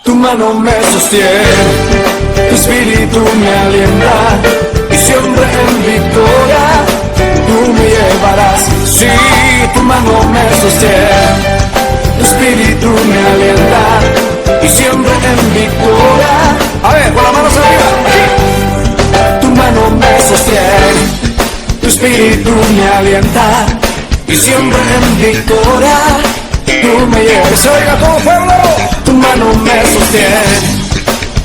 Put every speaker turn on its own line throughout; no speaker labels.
Tu mano me sostiene, tu espíritu me alienta, y siempre en victoria tú me llevarás. Sí, tu mano me sostiene, tu espíritu me alienta, y siempre en victoria. A ver, con las manos arriba. Tu mano me sostiene, tu espíritu me alienta, y siempre en victoria tú me llevas. Se oiga todo pueblo. Tu mano me sostiene,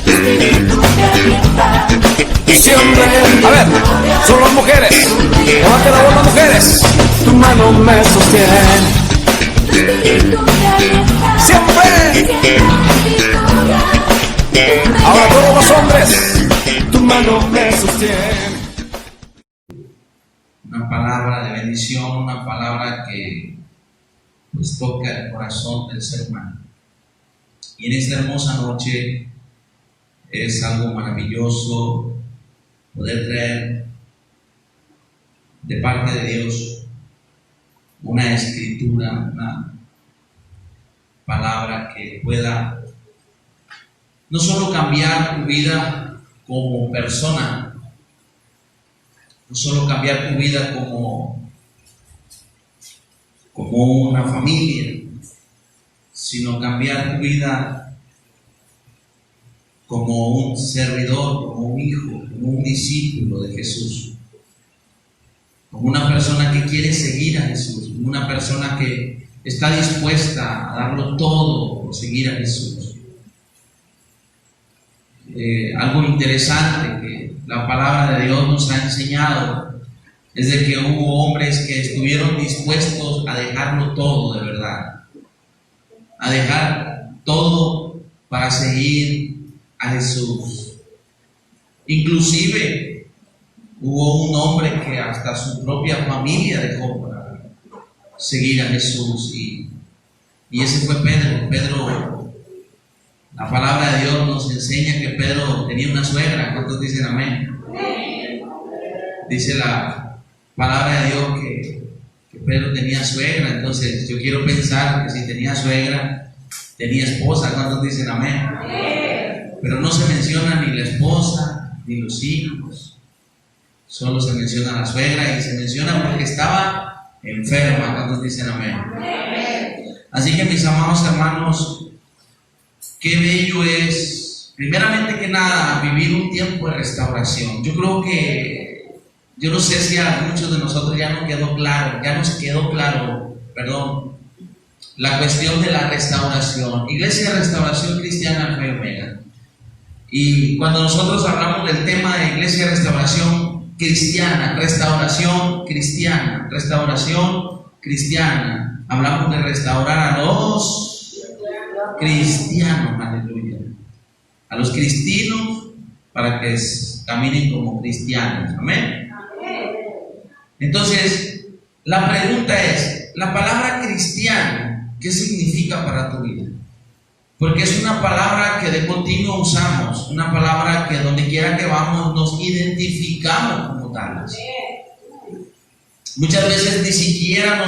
tu espíritu me alienta, y siempre en victoria. A ver, son las mujeres. Levante la voz las mujeres. Tu mano me sostiene, tu espíritu me alienta, siempre. Ahora todos los hombres. Tu mano me sostiene.
Una palabra de bendición, una palabra que pues toca el corazón del ser humano. Y en esta hermosa noche es algo maravilloso poder traer de parte de Dios una escritura, una palabra que pueda no solo cambiar tu vida como persona, no solo cambiar tu vida como una familia, sino cambiar tu vida como un servidor, como un hijo, como un discípulo de Jesús, como una persona que quiere seguir a Jesús, como una persona que está dispuesta a darlo todo por seguir a Jesús. Algo interesante que la palabra de Dios nos ha enseñado es de que hubo hombres que estuvieron dispuestos a dejarlo todo de verdad, a dejar todo para seguir a Jesús. Inclusive hubo un hombre que hasta su propia familia dejó para seguir a Jesús, y ese fue Pedro. Pedro, la palabra de Dios nos enseña que Pedro tenía una suegra. ¿Cuántos dicen amén? Dice la palabra de Dios que Pedro tenía suegra. Entonces yo quiero pensar que si tenía suegra, tenía esposa. ¿Cuántos dicen amén? Pero no se menciona ni la esposa ni los hijos, solo se menciona la suegra, y se menciona porque estaba enferma. ¿Cuántos dicen amén? Así que, mis amados hermanos, qué bello es, primeramente que nada, vivir un tiempo de restauración. Yo creo que, yo no sé si a muchos de nosotros ya nos quedó claro, la cuestión de la restauración. Iglesia de Restauración Cristiana Alfa y Omega. Y cuando nosotros hablamos del tema de Iglesia de Restauración Cristiana, restauración cristiana, hablamos de restaurar a los cristianos, aleluya, a los cristianos, para que caminen como cristianos, amén. Entonces, la pregunta es, la palabra cristiano, ¿qué significa para tu vida? Porque es una palabra que de continuo usamos, una palabra que donde quiera que vamos nos identificamos como tales. Muchas veces ni siquiera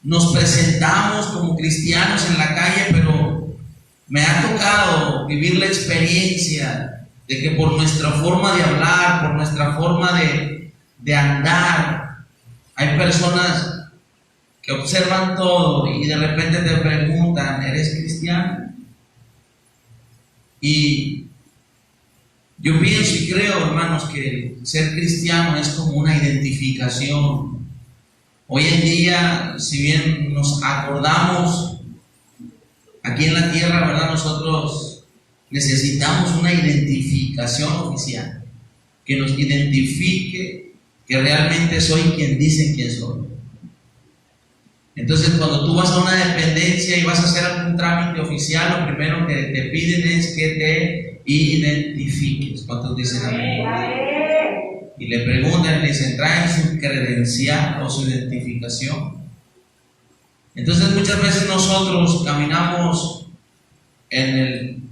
nos presentamos como cristianos en la calle, pero me ha tocado vivir la experiencia de que por nuestra forma de hablar, por nuestra forma de andar, hay personas que observan todo y de repente te preguntan, ¿eres cristiano? Y yo pienso y creo, hermanos, que ser cristiano es como una identificación. Hoy en día, si bien nos acordamos aquí en la tierra, ¿verdad? Nosotros necesitamos una identificación oficial, que nos identifique que realmente soy quien dicen que soy. Entonces, cuando tú vas a una dependencia y vas a hacer algún trámite oficial, lo primero que te piden es que te identifiques. ¿Cuántos dicen amén? Y le preguntan, le dicen, ¿traen su credencial o su identificación? Entonces, muchas veces nosotros caminamos en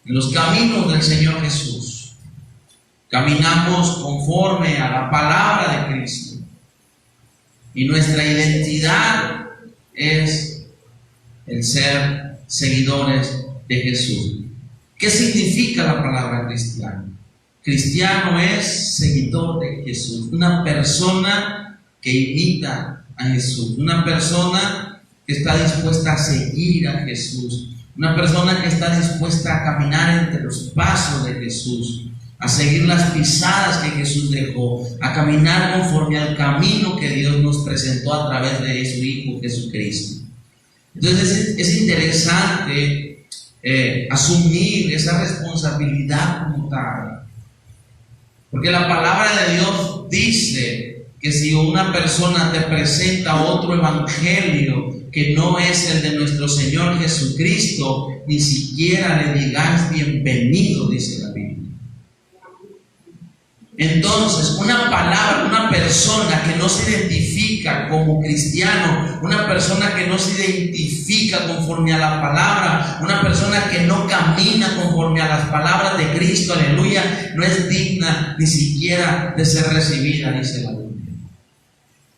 los caminos del Señor Jesús. Caminamos conforme a la palabra de Cristo. Y nuestra identidad es el ser seguidores de Jesús. ¿Qué significa la palabra cristiano? Cristiano es seguidor de Jesús, una persona que imita a Jesús, una persona que está dispuesta a seguir a Jesús, una persona que está dispuesta a caminar entre los pasos de Jesús, a seguir las pisadas que Jesús dejó, a caminar conforme al camino que Dios nos presentó a través de su Hijo Jesucristo. Entonces es interesante asumir esa responsabilidad como tal, porque la palabra de Dios dice que si una persona te presenta otro evangelio que no es el de nuestro Señor Jesucristo, ni siquiera le digas bienvenido, dice la Biblia. Entonces, una persona que no se identifica como cristiano, una persona que no se identifica conforme a la palabra, una persona que no camina conforme a las palabras de Cristo, aleluya, no es digna ni siquiera de ser recibida, dice la Biblia.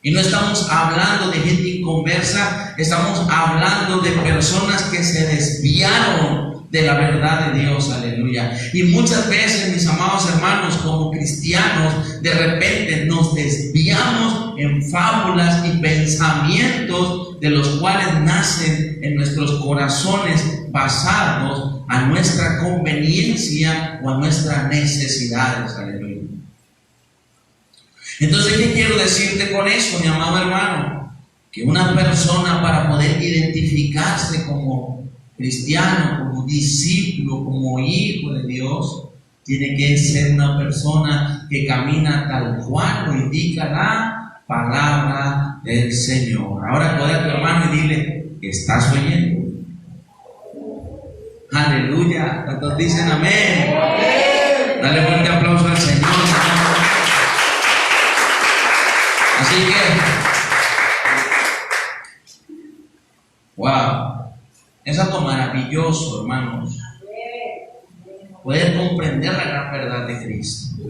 Y no estamos hablando de gente inconversa, estamos hablando de personas que se desviaron de la verdad de Dios, aleluya. Y muchas veces, mis amados hermanos, como cristianos, de repente nos desviamos en fábulas y pensamientos de los cuales nacen en nuestros corazones basados a nuestra conveniencia o a nuestras necesidades, aleluya. Entonces, ¿qué quiero decirte con eso, mi amado hermano? Que una persona, para poder identificarse como cristiano, como discípulo, como hijo de Dios, tiene que ser una persona que camina tal cual lo indica la palabra del Señor. Ahora puede a tu hermano y dile: ¿estás oyendo? Aleluya. ¿Cuántos dicen amén? Dale fuerte aplauso al Señor. Así que, wow, es algo maravilloso, hermanos, poder comprender la gran verdad de Cristo.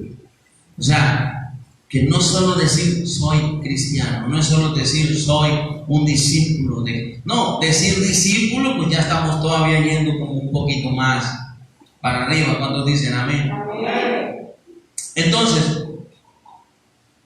O sea, que no solo decir soy cristiano, no es solo decir soy un discípulo de... No, decir discípulo, pues ya estamos todavía yendo como un poquito más para arriba. ¿Cuántos dicen amén? Entonces,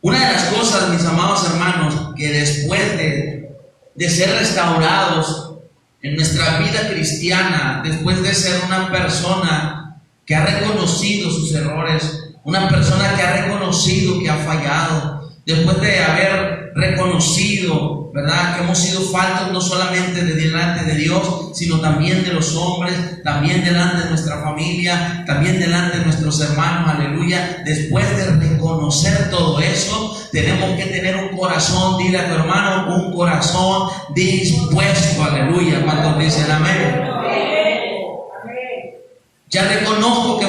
una de las cosas, mis amados hermanos, que después de ser restaurados en nuestra vida cristiana, después de ser una persona que ha reconocido sus errores, una persona que ha reconocido que ha fallado, después de haber reconocido, ¿verdad?, que hemos sido faltos no solamente de delante de Dios, sino también de los hombres, también delante de nuestra familia, también delante de nuestros hermanos, aleluya. Después de reconocer todo eso, tenemos que tener un corazón, dile a tu hermano, un corazón dispuesto, aleluya. ¿Cuántos dicen amén? Ya reconozco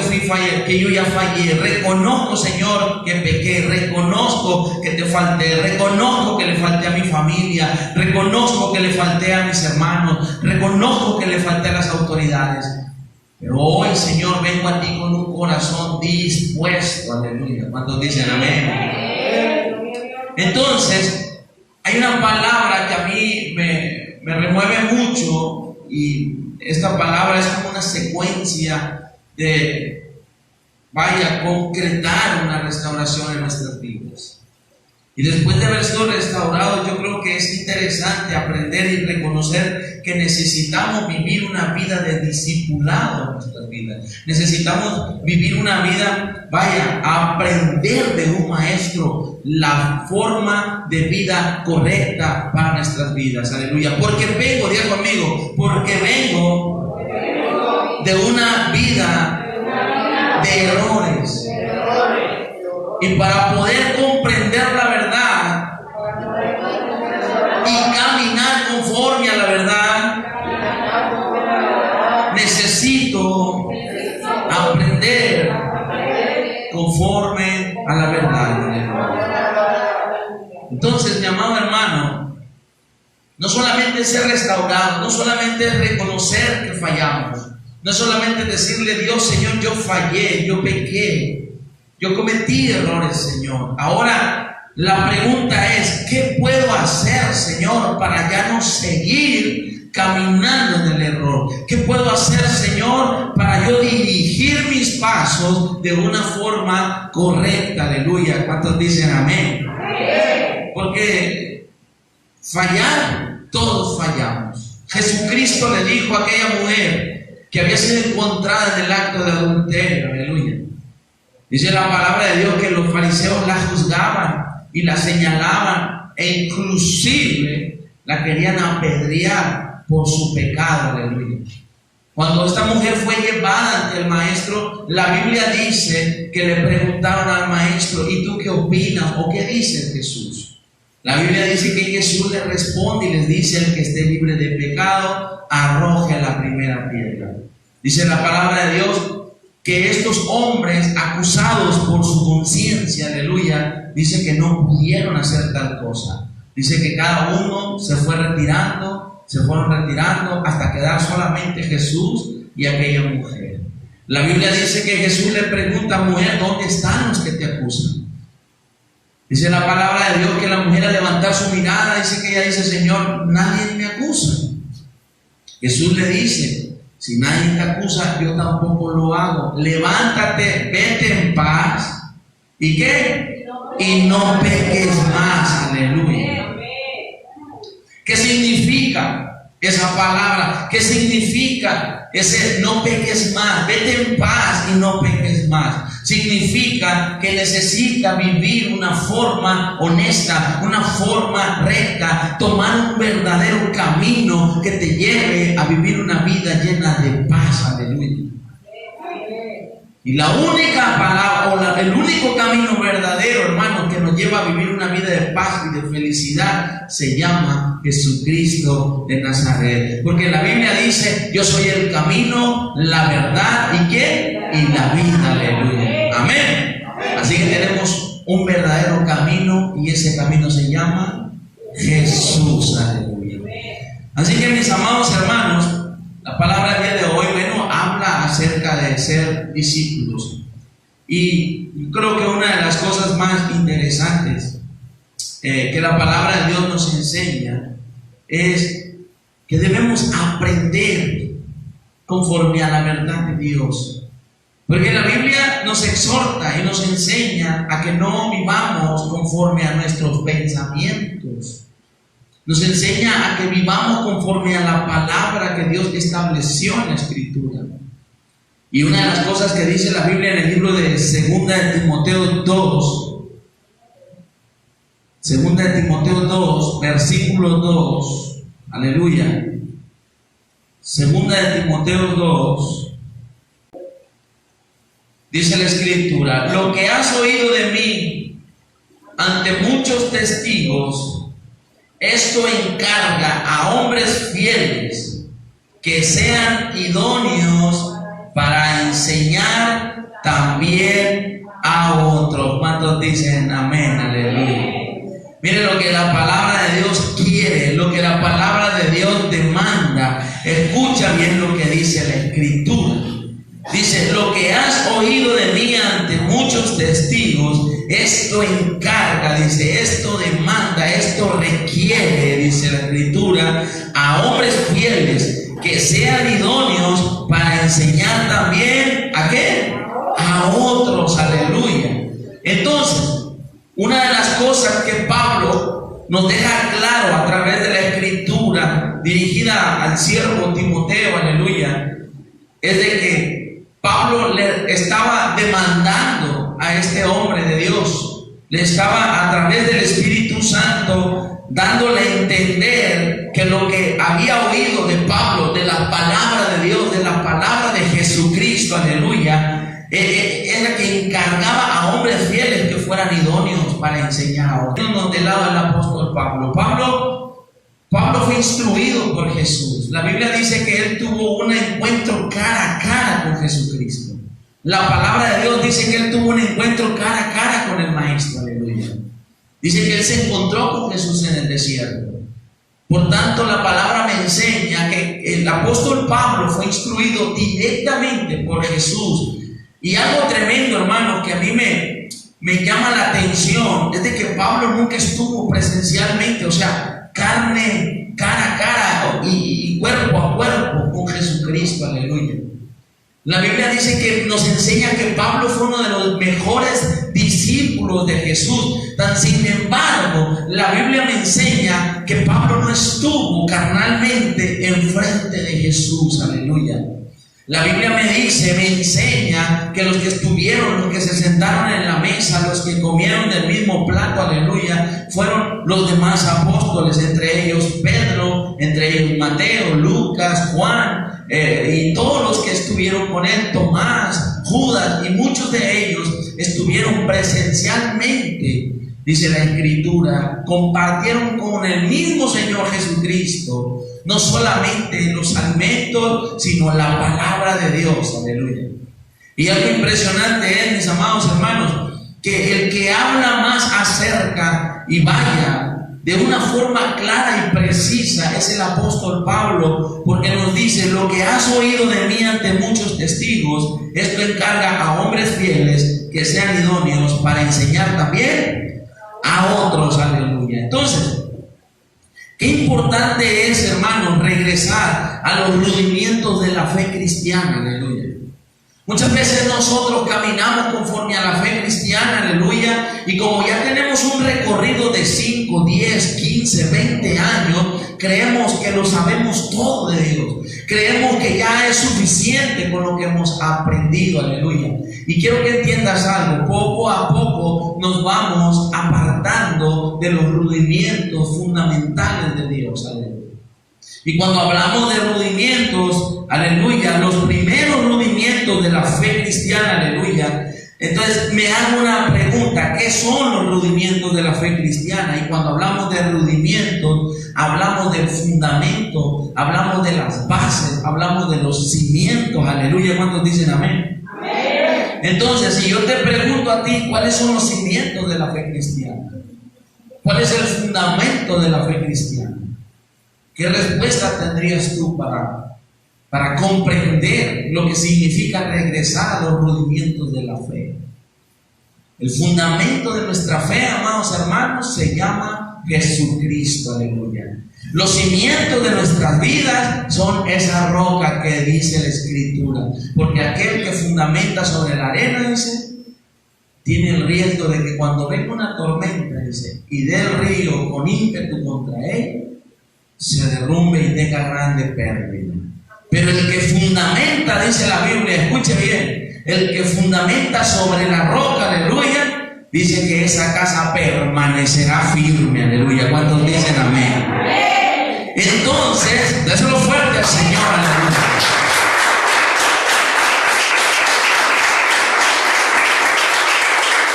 que yo ya fallé, reconozco, Señor, que pequé, reconozco que te falté, reconozco que le falté a mi familia, reconozco que le falté a mis hermanos, reconozco que le falté a las autoridades. Pero hoy, Señor, vengo a ti con un corazón dispuesto, aleluya. ¿Cuántos dicen amén? Entonces, hay una palabra que a mí me remueve mucho, y esta palabra es como una secuencia de, concretar una restauración en nuestras vidas. Y después de haber sido restaurados, yo creo que es interesante aprender y reconocer que necesitamos vivir una vida de discipulado en nuestras vidas. Necesitamos vivir una vida, aprender de un maestro la forma de vida correcta para nuestras vidas. Aleluya. Porque vengo, diga conmigo, porque vengo de una vida de errores. Y para poder comprender la verdad y caminar conforme a la verdad, necesito aprender conforme a la verdad. Entonces, mi amado hermano, no solamente es ser restaurado, no solamente es reconocer que fallamos, no es solamente decirle: Dios, Señor, yo fallé, yo pequé, yo cometí errores, Señor. Ahora la pregunta es: ¿qué puedo hacer, Señor, para ya no seguir caminando en el error? ¿Qué puedo hacer, Señor, pasos de una forma correcta, aleluya. ¿Cuántos dicen amén? Porque fallar, todos fallamos. Jesucristo le dijo a aquella mujer que había sido encontrada en el acto de adulterio, aleluya. Dice la palabra de Dios que los fariseos la juzgaban y la señalaban e inclusive la querían apedrear por su pecado, aleluya. Cuando esta mujer fue llevada ante el maestro, la Biblia dice que le preguntaron al maestro: ¿y tú qué opinas? ¿O qué dices, Jesús? La Biblia dice que Jesús le responde y les dice: el que esté libre de pecado, arroje la primera piedra. Dice la palabra de Dios que estos hombres acusados por su conciencia, aleluya, dice que no pudieron hacer tal cosa. Dice que cada uno se fueron retirando hasta quedar solamente Jesús y aquella mujer. La Biblia dice que Jesús le pregunta: mujer, ¿dónde están los que te acusan? Dice la palabra de Dios que la mujer, al levantar su mirada, dice que ella dice: Señor, nadie me acusa. Jesús le dice: si nadie te acusa, yo tampoco lo hago. Levántate, vete en paz. ¿Y qué? Y no peques más. Aleluya. ¿Qué significa esa palabra? ¿Qué significa ese no peques más? Vete en paz y no peques más. Significa que necesita vivir una forma honesta, una forma recta, tomar un verdadero camino que te lleve a vivir una vida llena de paz. Aleluya. Y la única palabra, el único camino verdadero, hermano, que nos lleva a vivir una vida de paz y de felicidad, se llama Jesucristo de Nazaret. Porque la Biblia dice: yo soy el camino, la verdad y ¿qué? Y la vida. Aleluya. Amén. Así que tenemos un verdadero camino y ese camino se llama Jesús. Aleluya. Así que, mis amados hermanos, la palabra del día de hoy, bueno, habla acerca de ser discípulos. Y creo que una de las cosas más interesantes que la palabra de Dios nos enseña es que debemos aprender conforme a la verdad de Dios. Porque la Biblia nos exhorta y nos enseña a que no vivamos conforme a nuestros pensamientos. Nos enseña a que vivamos conforme a la palabra que Dios estableció en la Escritura. Y una de las cosas que dice la Biblia en el libro de 2 de Timoteo 2, 2 de Timoteo 2, versículo 2, aleluya. 2 de Timoteo 2, dice la Escritura: lo que has oído de mí ante muchos testigos, esto encarga a hombres fieles que sean idóneos para enseñar también a otros. ¿Cuántos dicen amén? Aleluya. Mire lo que la palabra de Dios quiere, lo que la palabra de Dios demanda. Escucha bien lo que dice la Escritura. Dice: lo que has oído de mí ante muchos testigos, esto encarga, dice, esto demanda, esto requiere, dice la Escritura, a hombres fieles que sean idóneos para enseñar también ¿a qué? A otros. Aleluya. Entonces, una de las cosas que Pablo nos deja claro a través de la Escritura dirigida al siervo Timoteo, aleluya, es de que Pablo le estaba demandando a este hombre de Dios, le estaba a través del Espíritu Santo dándole a entender que lo que había oído de Pablo, de la palabra de Dios, de la palabra de Jesucristo, aleluya, era que encargaba a hombres fieles que fueran idóneos para enseñar a otros. Del lado del apóstol Pablo fue instruido por Jesús. La Biblia dice que él tuvo un encuentro cara a cara con Jesucristo. La palabra de Dios dice que él tuvo un encuentro cara a cara con el Maestro. Aleluya. Dice que él se encontró con Jesús en el desierto. Por tanto, la palabra me enseña que el apóstol Pablo fue instruido directamente por Jesús. Y algo tremendo, hermanos, que a mí me llama la atención, es de que Pablo nunca estuvo presencialmente, o sea, carne, cara a cara y cuerpo a cuerpo con Jesucristo. Aleluya. La Biblia dice que nos enseña que Pablo fue uno de los mejores discípulos de Jesús. Sin embargo, la Biblia me enseña que Pablo no estuvo carnalmente enfrente de Jesús. Aleluya. La Biblia me enseña que los que estuvieron, los que se sentaron en la mesa, los que comieron del mismo plato, aleluya, fueron los demás apóstoles, entre ellos Pedro, entre ellos Mateo, Lucas, Juan, y todos los que estuvieron con él, Tomás, Judas, y muchos de ellos estuvieron presencialmente, dice la Escritura, compartieron con el mismo Señor Jesucristo, no solamente los alimentos, sino la palabra de Dios, aleluya. Y algo impresionante es, mis amados hermanos, que el que habla más acerca y vaya de una forma clara y precisa es el apóstol Pablo, porque nos dice: lo que has oído de mí ante muchos testigos, esto encarga a hombres fieles que sean idóneos para enseñar también a otros, aleluya. Entonces, qué importante es, hermanos, regresar a los rudimientos de la fe cristiana, aleluya. Muchas veces nosotros caminamos conforme a la fe cristiana, aleluya, y como ya tenemos un recorrido de 5, 10, 15, 20 años, creemos que lo sabemos todo de Dios. Creemos que ya es suficiente con lo que hemos aprendido, aleluya. Y quiero que entiendas algo: poco a poco nos vamos apartando de los rudimientos fundamentales de Dios, aleluya. Y cuando hablamos de rudimientos, aleluya, los primeros rudimientos de la fe cristiana, aleluya, entonces me hago una pregunta: ¿qué son los rudimientos de la fe cristiana? Y cuando hablamos de rudimientos, hablamos del fundamento, hablamos de las bases, hablamos de los cimientos, aleluya. ¿Cuántos dicen amén? Amén. Entonces, si yo te pregunto a ti, ¿cuáles son los cimientos de la fe cristiana? ¿Cuál es el fundamento de la fe cristiana? ¿Qué respuesta tendrías tú para comprender lo que significa regresar a los rudimientos de la fe? El fundamento de nuestra fe, amados hermanos, se llama Jesucristo, aleluya. Los cimientos de nuestras vidas son esa roca que dice la Escritura, porque aquel que fundamenta sobre la arena, dice, tiene el riesgo de que cuando venga una tormenta, dice, y dé el río con ímpetu contra él, se derrumbe y tenga grande pérdida. Pero el que fundamenta, dice la Biblia, escuche bien, el que fundamenta sobre la roca, aleluya, dice que esa casa permanecerá firme, aleluya. ¿Cuántos dicen amén? Entonces, dáselo fuerte al Señor, aleluya.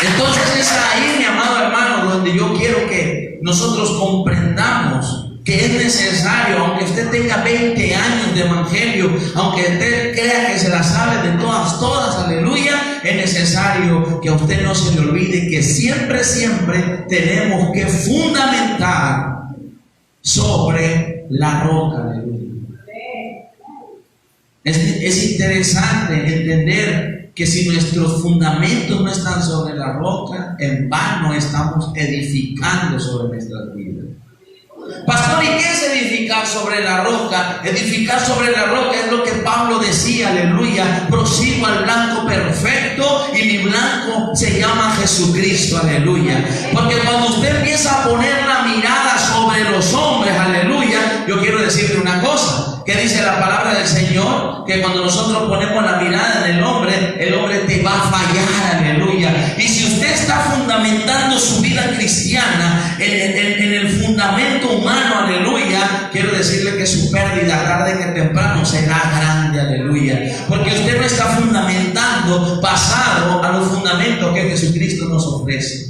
Entonces es ahí, mi amado hermano, donde yo quiero que nosotros comprendamos que es necesario, aunque usted tenga 20 años de evangelio, aunque usted crea que se la sabe de todas, aleluya, es necesario que a usted no se le olvide que siempre tenemos que fundamentar sobre la roca, aleluya. Es interesante entender que si nuestros fundamentos no están sobre la roca, en vano estamos edificando sobre nuestras vidas. Pastor, ¿y qué es edificar sobre la roca? Edificar sobre la roca es lo que Pablo decía, aleluya: prosigo al blanco perfecto y mi blanco se llama Jesucristo, aleluya. Porque cuando usted empieza a poner la mirada sobre los hombres, aleluya, yo quiero decirle una cosa, que dice la palabra del Señor, que cuando nosotros ponemos la mirada en el hombre te va a fallar, aleluya. Y si usted está fundamentando su vida cristiana en el fundamento humano, aleluya, quiero decirle que su pérdida tarde que temprano será grande, aleluya. Porque usted no está fundamentando basado a los fundamentos que Jesucristo nos ofrece.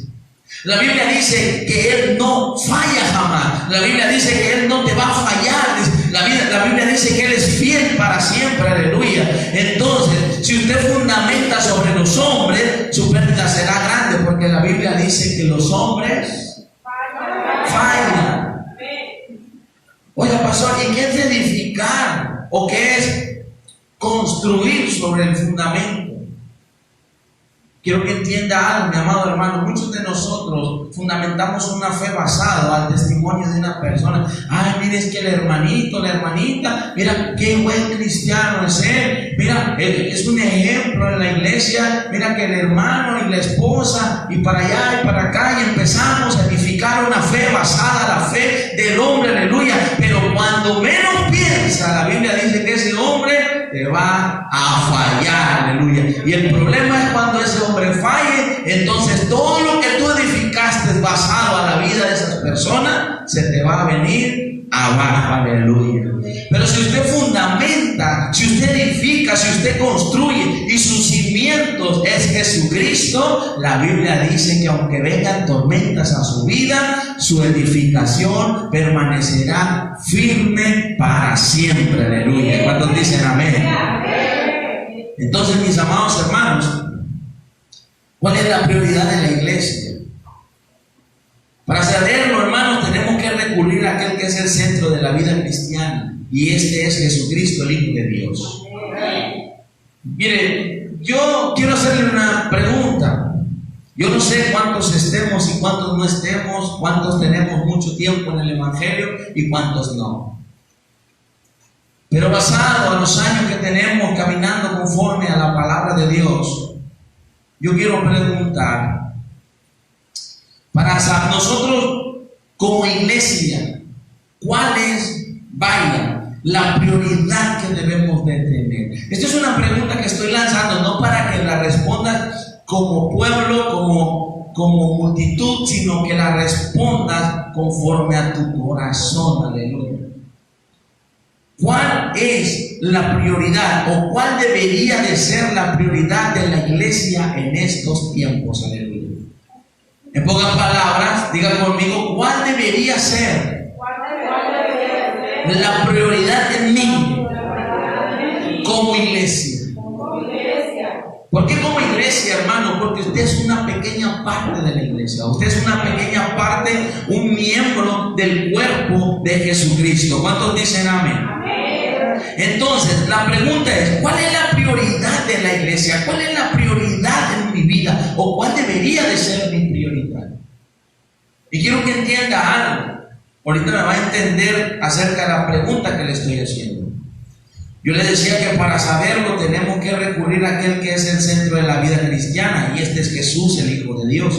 La Biblia dice que Él no falla jamás. La Biblia dice que Él no te va a fallar. La Biblia dice que Él es fiel para siempre, aleluya. Entonces, si usted fundamenta sobre los hombres, su pérdida será grande, porque la Biblia dice que los hombres fallan. Oiga, pastor, ¿y qué es edificar? ¿O qué es construir sobre el fundamento? quiero que entienda algo, mi amado hermano. Muchos de nosotros fundamentamos una fe basada al testimonio de una persona. Ay, mire, es que el hermanito, la hermanita, mira qué buen cristiano es él. Mira, es un ejemplo en la iglesia. Mira que el hermano y la esposa, y para allá y para acá, y empezamos a edificar una fe basada a la fe del hombre, aleluya. Pero cuando menos piensa, la Biblia dice que ese hombre te va a fallar, aleluya. Y el problema es cuando ese hombre falle, entonces todo lo que tú edificaste basado a la vida de esas personas se te va a venir abajo, aleluya. Pero si usted fundamenta, si usted edifica, si usted construye y sus cimientos es Jesucristo, la Biblia dice que aunque vengan tormentas a su vida, su edificación permanecerá firme para siempre, aleluya. ¿Cuántos dicen amén? Entonces, mis amados hermanos, ¿cuál es la prioridad de la iglesia? Para saberlo, hermanos, tenemos que recurrir a aquel que es el centro de la vida cristiana, y este es Jesucristo, el Hijo de Dios. Mire, yo quiero hacerle una pregunta. Yo no sé cuántos estemos y cuántos no estemos, cuántos tenemos mucho tiempo en el Evangelio y cuántos no. Pero basado a los años que tenemos caminando conforme a la palabra de Dios, yo quiero preguntar, para nosotros como iglesia, ¿cuál es, la prioridad que debemos de tener? Esta es una pregunta que estoy lanzando, no para que la respondas como pueblo, como multitud, sino que la respondas conforme a tu corazón, aleluya. ¿Cuál es la prioridad o cuál debería de ser la prioridad de la iglesia en estos tiempos? Aleluya. En pocas palabras, diga conmigo, ¿cuál debería ser la prioridad en mí como iglesia? ¿Por qué como iglesia, hermano? Porque usted es una pequeña parte de la iglesia. Usted es una pequeña parte, un miembro del cuerpo de Jesucristo. ¿Cuántos dicen amén? Entonces, la pregunta es, ¿cuál es la prioridad de la iglesia? ¿Cuál es la prioridad en mi vida? ¿O cuál debería de ser mi prioridad? Y quiero que entienda algo. Ahorita me va a entender acerca de la pregunta que le estoy haciendo. Yo le decía que para saberlo tenemos que recurrir a aquel que es el centro de la vida cristiana, y este es Jesús, el Hijo de Dios.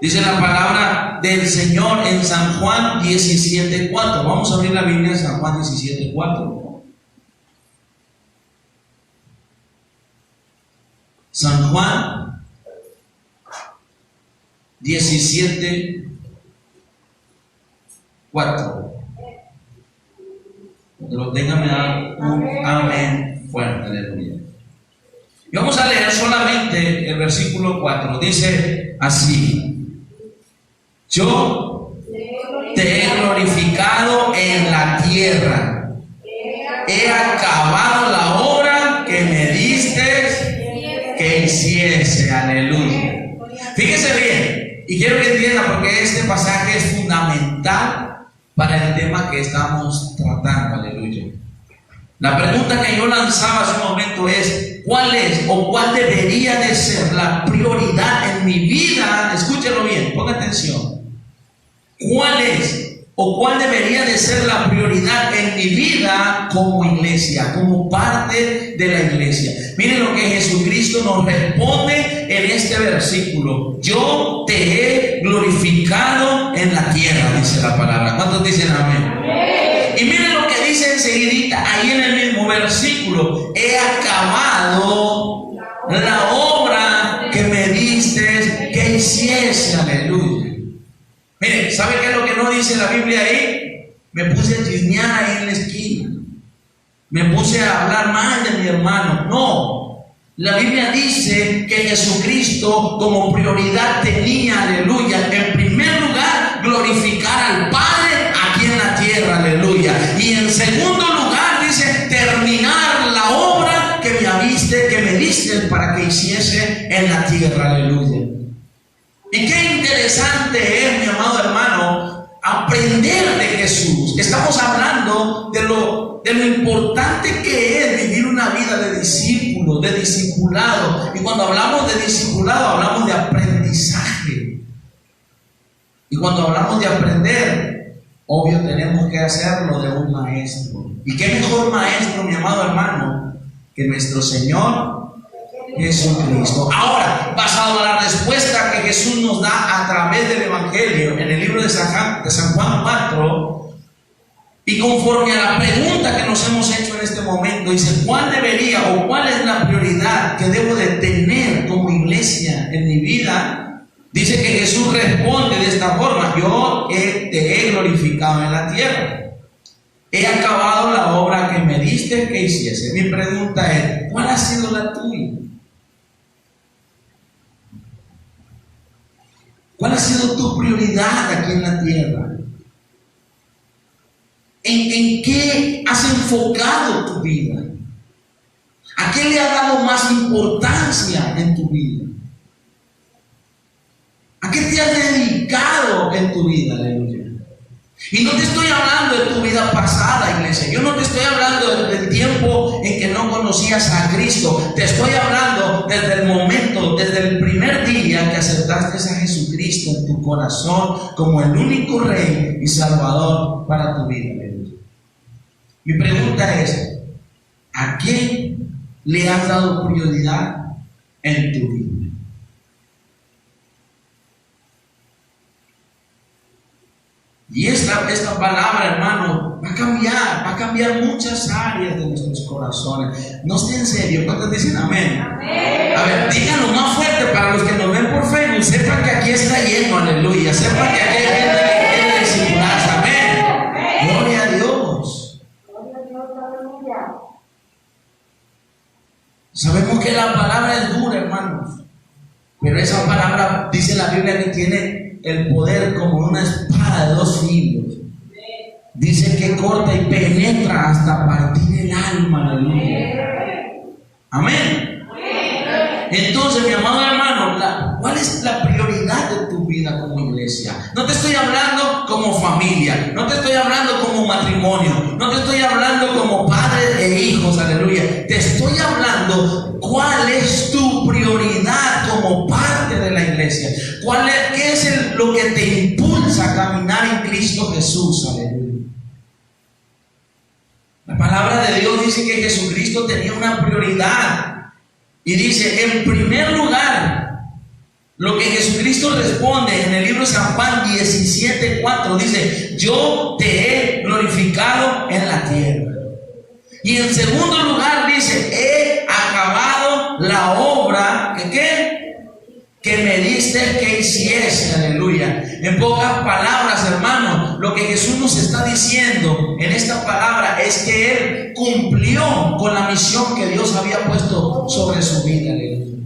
Dice la palabra del Señor en San Juan 17:4. Vamos a abrir la Biblia en San Juan 17:4. San Juan 17:4. Cuando lo tenga me da un amén fuerte, aleluya. Y vamos a leer solamente el versículo 4. Dice así: yo te he glorificado en la tierra, he acabado la obra que me diste que hiciese, aleluya. Fíjese bien, y quiero que entienda porque este pasaje es fundamental para el tema que estamos tratando, aleluya. La pregunta que yo lanzaba hace un momento es, ¿cuál es o cuál debería de ser la prioridad en mi vida? Escúchelo bien, ponga atención. ¿Cuál es o cuál debería de ser la prioridad en mi vida como iglesia, como parte de la iglesia? Miren lo que Jesucristo nos responde en este versículo: yo te he glorificado en la tierra, dice la palabra. ¿Cuántos dicen amén? Y miren lo que dice enseguidita, ahí en el mismo versículo: he acabado la obra que me diste que hiciese, aleluya. Miren, ¿sabe qué es lo que no dice la Biblia ahí? Me puse a chismear ahí en la esquina, me puse a hablar mal de mi hermano. No, la Biblia dice que Jesucristo como prioridad tenía, aleluya, en primer lugar glorificar al Padre aquí en la tierra, aleluya. Y en segundo lugar dice terminar la obra que me diste para que hiciese en la tierra, aleluya. Y qué interesante es, mi amado hermano, aprender de Jesús. Estamos hablando de lo importante que es vivir una vida de discípulo, de discipulado. Y cuando hablamos de discipulado, hablamos de aprendizaje. Y cuando hablamos de aprender, obvio tenemos que hacerlo de un maestro. ¿Y qué mejor maestro, mi amado hermano, que nuestro Señor Jesucristo? Ahora, basado en la respuesta que Jesús nos da a través del Evangelio, en el libro de San Juan 4, y conforme a la pregunta que nos hemos hecho en este momento, dice, ¿cuál debería o cuál es la prioridad que debo de tener como iglesia en mi vida? Dice que Jesús responde de esta forma: yo te he glorificado en la tierra. He acabado la obra que me diste que hiciese. Mi pregunta es, ¿cuál ha sido la tuya? ¿Cuál ha sido tu prioridad aquí en la tierra? ¿En qué has enfocado tu vida? ¿A qué le has dado más importancia en tu vida? ¿A qué te has dedicado en tu vida? Aleluya. Y no te estoy hablando de tu vida pasada, iglesia. Yo no te estoy hablando del tiempo en que no conocías a Cristo. Te estoy hablando desde el momento, desde el primer día que aceptaste a Jesucristo en tu corazón como el único Rey y Salvador para tu vida. Mi pregunta es, ¿a qué le has dado prioridad en tu vida? Y esta palabra, hermano, va a cambiar muchas áreas de nuestros corazones. No esté en serio, ¿cuántos dicen amén? Amén. A ver, díganlo más fuerte para los que nos ven por Facebook. Sepan que aquí está lleno, aleluya. Sepan que aquí hay gente que quiere discipularse, amén. Gloria a Dios. Sabemos que la palabra es dura, hermanos, pero esa palabra, dice la Biblia, que tiene el poder como una espada de dos filos. Dice que corta y penetra hasta partir el alma. Aleluya. Amén. Entonces, mi amado hermano, ¿cuál es la prioridad de tu vida como iglesia? No te estoy hablando como familia, no te estoy hablando como matrimonio, no te estoy hablando como padres e hijos, aleluya. Te estoy hablando cuál es tu prioridad como parte de la iglesia. ¿Qué es lo que te impulsa a caminar en Cristo Jesús? Aleluya. La palabra de Dios dice que Jesucristo tenía una prioridad. Y dice, en primer lugar, lo que Jesucristo responde en el libro de San Juan 17:4, dice, yo te he glorificado en la tierra. Y en segundo lugar dice, he acabado la obra que me diste que hiciese. Aleluya. En pocas palabras, hermanos, lo que Jesús nos está diciendo en esta palabra es que Él cumplió con la misión que Dios había puesto sobre su vida. Aleluya.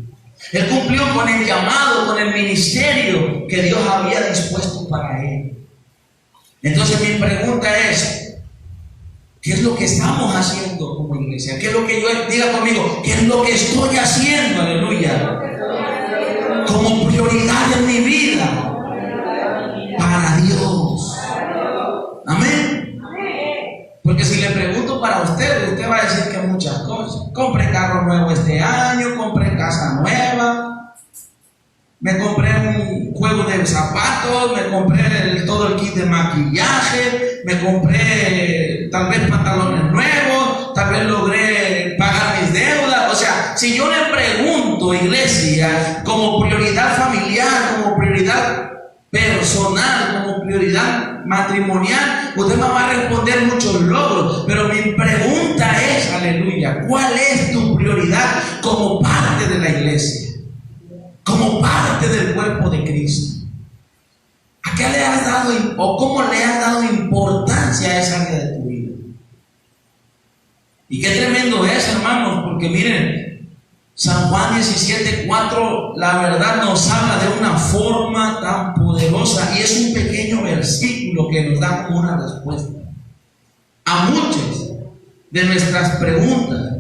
Él cumplió con el llamado, con el ministerio que Dios había dispuesto para Él. Entonces mi pregunta es, ¿qué es lo que estamos haciendo como iglesia? ¿Qué es lo que diga conmigo? ¿Qué es lo que estoy haciendo? Aleluya. Como prioridad en mi vida para Dios. Amén. Porque si le pregunto para usted va a decir que muchas cosas. Compré carro nuevo este año, compré casa nueva, me compré un juego de zapatos, me compré todo el kit de maquillaje, me compré tal vez pantalones nuevos, tal vez logré pagar mis deudas. O sea, si yo le pregunto, iglesia, como prioridad familiar, como prioridad personal, como prioridad matrimonial, usted me va a responder muchos logros. Pero mi pregunta es, aleluya, ¿cuál es tu prioridad como parte de la iglesia? Como parte del cuerpo de Cristo. ¿A qué le has dado o cómo le has dado importancia a esa área de tu vida? Y qué tremendo es, hermanos, porque miren, San Juan 17:4, la verdad nos habla de una forma tan poderosa, y es un pequeño versículo que nos da como una respuesta a muchas de nuestras preguntas,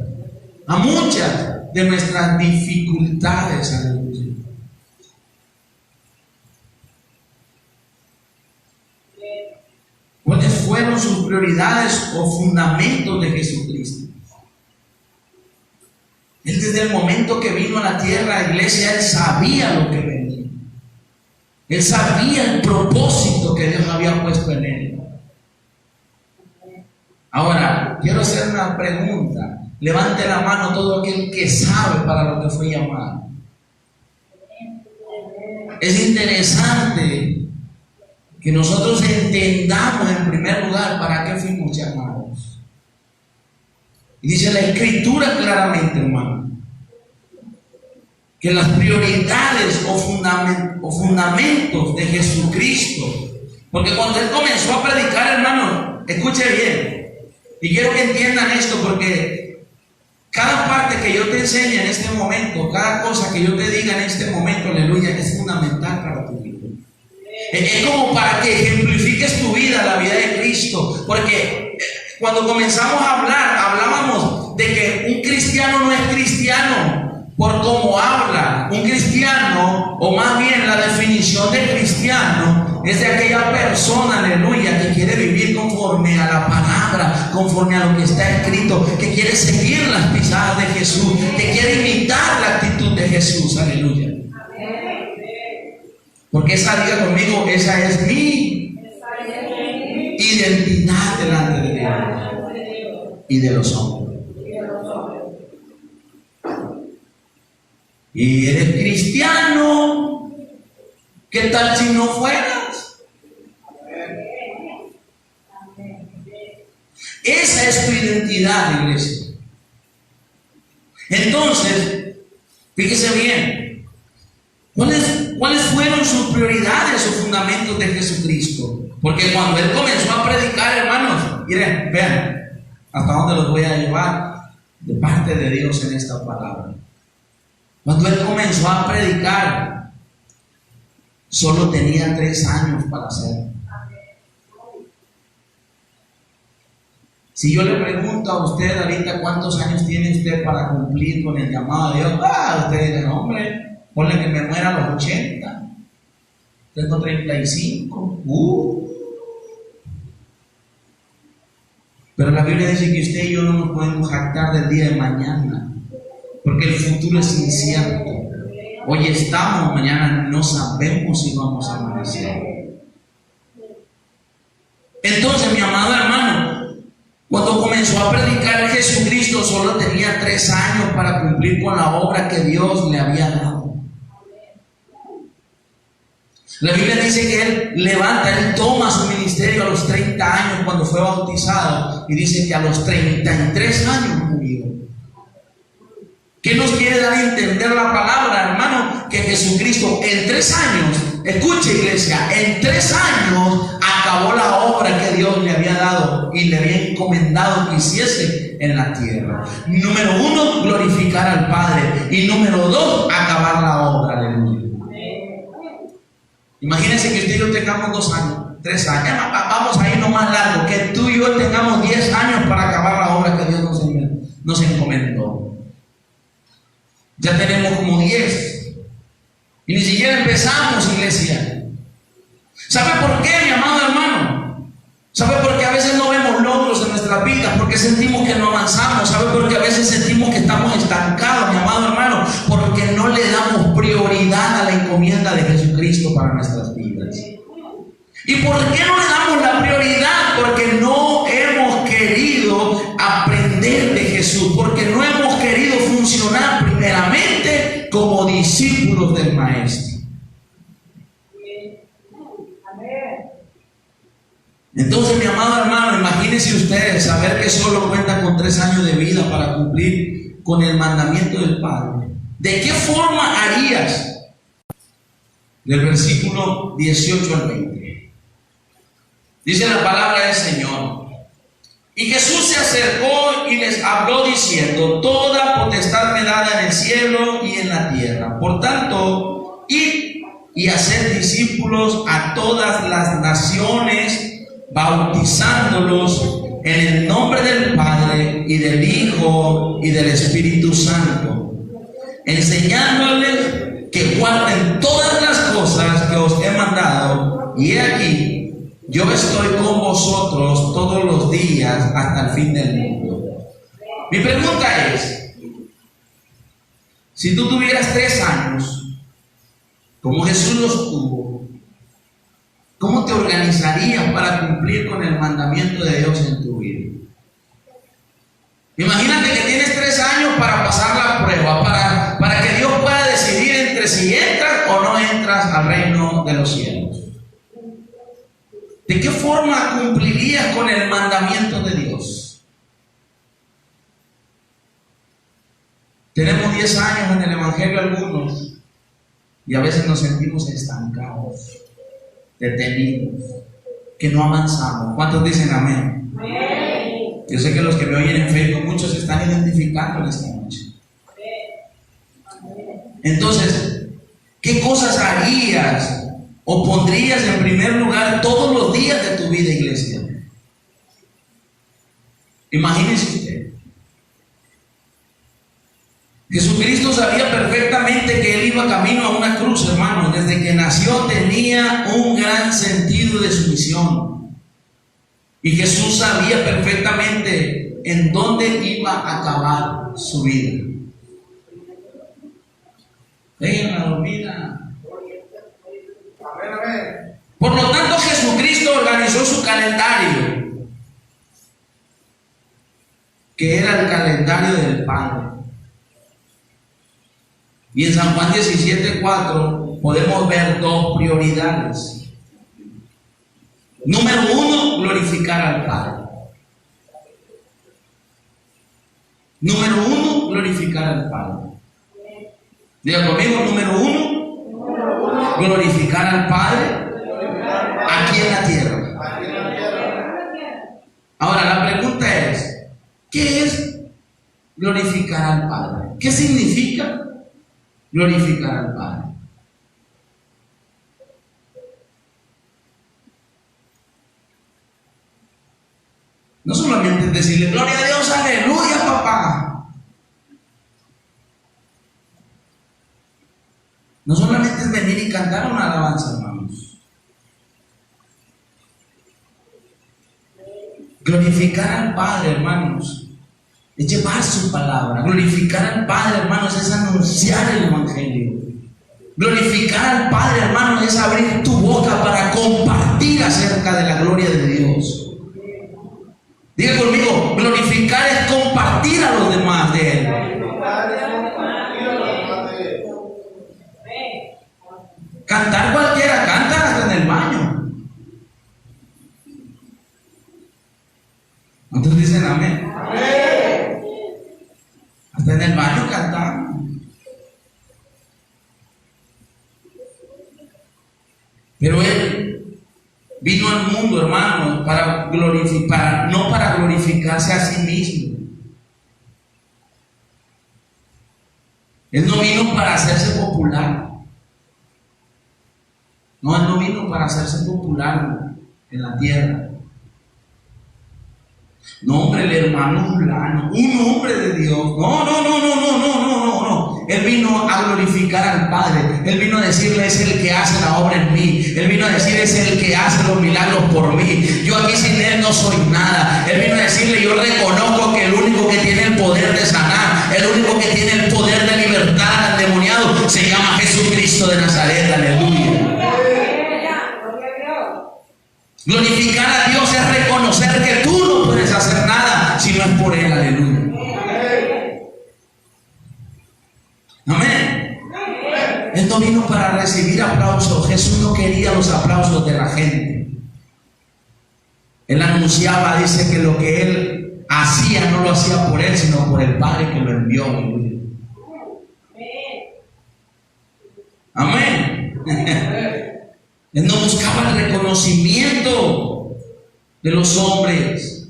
a muchas de nuestras dificultades. Aleluya. ¿Cuáles fueron sus prioridades o fundamentos de Jesucristo? Él desde el momento que vino a la tierra, iglesia, él sabía lo que venía. Él sabía el propósito que Dios había puesto en él. Ahora, quiero hacer una pregunta. Levante la mano todo aquel que sabe para lo que fue llamado. Es interesante que nosotros entendamos en primer lugar para qué fuimos llamados. Y dice la Escritura claramente, hermano, que las prioridades o fundamentos de Jesucristo, porque cuando Él comenzó a predicar, hermano, escuche bien, y quiero que entiendan esto, porque cada parte que yo te enseñe en este momento, cada cosa que yo te diga en este momento, aleluya, es fundamental para tu vida. Es como para que ejemplifiques tu vida, la vida de Cristo, porque cuando comenzamos a hablar, hablábamos de que un cristiano no es cristiano por cómo habla. Un cristiano, o más bien la definición de cristiano, es de aquella persona, aleluya, que quiere vivir conforme a la palabra, conforme a lo que está escrito, que quiere seguir las pisadas de Jesús, que quiere imitar la actitud de Jesús, aleluya. Porque esa, diga conmigo, esa es mi identidad delante de Dios y de los hombres. Y eres cristiano, ¿qué tal si no fueras? Esa es tu identidad, iglesia. Entonces, fíjese bien, ¿cuáles fueron sus prioridades o fundamentos de Jesucristo? Porque cuando Él comenzó a predicar, hermanos, miren, vean hasta dónde los voy a llevar de parte de Dios en esta palabra. Cuando Él comenzó a predicar, solo tenía 3 años para hacerlo. Si yo le pregunto a usted ahorita cuántos años tiene usted para cumplir con el llamado de Dios, usted dice, no, hombre, ponle que me muera a los 80. Tengo 35. Pero la Biblia dice que usted y yo no nos podemos jactar del día de mañana, porque el futuro es incierto. Hoy estamos, mañana no sabemos si vamos a amanecer. Entonces, mi amado hermano, cuando comenzó a predicar Jesucristo, solo tenía 3 años para cumplir con la obra que Dios le había dado. La Biblia dice que Él toma su ministerio a los 30 años cuando fue bautizado, y dice que a los 33 años murió. ¿Qué nos quiere dar a entender la palabra, hermano? Que Jesucristo en 3 años, escuche iglesia, en 3 años acabó la obra que Dios le había dado y le había encomendado que hiciese en la tierra. Número 1, glorificar al Padre. Y número 2, acabar la obra, aleluya. Imagínense que usted y yo tengamos 2 años, 3 años, vamos a irnos más largo, que tú y yo tengamos 10 años para acabar la obra que Dios nos encomendó. Ya tenemos como 10 y ni siquiera empezamos, iglesia. ¿Sabe por qué, mi amado hermano? ¿Sabe por qué a veces no vemos logros en nuestras vidas? Porque sentimos que no avanzamos. ¿Sabe por qué a veces sentimos que estamos estancados, mi amado hermano? Porque no le damos prioridad a la encomienda de Jesucristo para nuestras vidas. ¿Y por qué no le damos la prioridad? Porque no hemos querido aprender de Jesús, porque no hemos querido funcionar primeramente como discípulos del Maestro. Entonces, mi amado hermano, imagínense ustedes saber que solo cuentan con 3 años de vida para cumplir con el mandamiento del Padre. ¿De qué forma harías? Del versículo 18 al 20. Dice la palabra del Señor. Y Jesús se acercó y les habló diciendo: toda potestad me dada en el cielo y en la tierra. Por tanto, id y haced discípulos a todas las naciones, bautizándolos en el nombre del Padre y del Hijo y del Espíritu Santo, enseñándoles que guarden todas las cosas que os he mandado, y he aquí, yo estoy con vosotros todos los días hasta el fin del mundo. Mi pregunta es, Si tú tuvieras 3 años, como Jesús los tuvo, ¿cómo te organizarías para cumplir con el mandamiento de Dios en tu vida? Imagínate que tienes 3 años para pasar la prueba, para que Dios pueda decidir entre si entras o no entras al reino de los cielos. ¿De qué forma cumplirías con el mandamiento de Dios? Tenemos 10 años en el Evangelio algunos y a veces nos sentimos estancados, detenidos, que no avanzamos. ¿Cuántos dicen amén? Amén. Yo sé que los que me oyen en Facebook, muchos se están identificando en esta noche. Entonces, ¿qué cosas harías o pondrías en primer lugar todos los días de tu vida, iglesia? Imagínese usted. Jesucristo sabía perfectamente que Él iba camino a una cruz, hermano. Desde que nació tenía un gran sentido de su misión. Y Jesús sabía perfectamente en dónde iba a acabar su vida. Venga, dormida. Por lo tanto, Jesucristo organizó su calendario, que era el calendario del Padre. Y en San Juan 17:4 podemos ver 2 prioridades. Número 1, glorificar al Padre. Número 1, glorificar al Padre. Diga conmigo, número 1, glorificar al Padre aquí en la tierra. Ahora la pregunta es, ¿qué es glorificar al Padre? ¿Qué significa glorificar al Padre? No solamente es decirle gloria a Dios, aleluya, papá. No solamente es venir y cantar una alabanza, hermanos. Glorificar al Padre, hermanos, es llevar su palabra. Glorificar al Padre, hermanos, es anunciar el Evangelio. Glorificar al Padre, hermanos, es abrir tu boca para compartir acerca de la gloria de Dios. Diga conmigo, glorificar es compartir a los demás de Él. Cantar cualquiera, canta hasta en el baño. ¿Cuántos dicen amén? Amén. Hasta en el baño cantamos. Pero Él vino al mundo, hermano, para glorificar, no para glorificarse a sí mismo. Él no vino para hacerse popular. No, Él no vino para hacerse popular en la tierra. No, hombre, el hermano fulano, un hombre de Dios. No. Él vino a glorificar al Padre. Él vino a decirle, es el que hace la obra en mí. Él vino a decir, es el que hace los milagros por mí. Yo aquí sin Él no soy nada. Él vino a decirle, yo reconozco que el único que tiene el poder de sanar, el único que tiene el poder de libertar al endemoniado, se llama Jesucristo de Nazaret. Aleluya. Glorificar a Dios es reconocer que tú no puedes hacer nada si no es por Él. Aleluya. Amén. Él no vino para recibir aplausos. Jesús no quería los aplausos de la gente. Él anunciaba, dice que lo que Él hacía no lo hacía por Él, sino por el Padre que lo envió. Aleluya. Amén. Él no buscaba el reconocimiento de los hombres,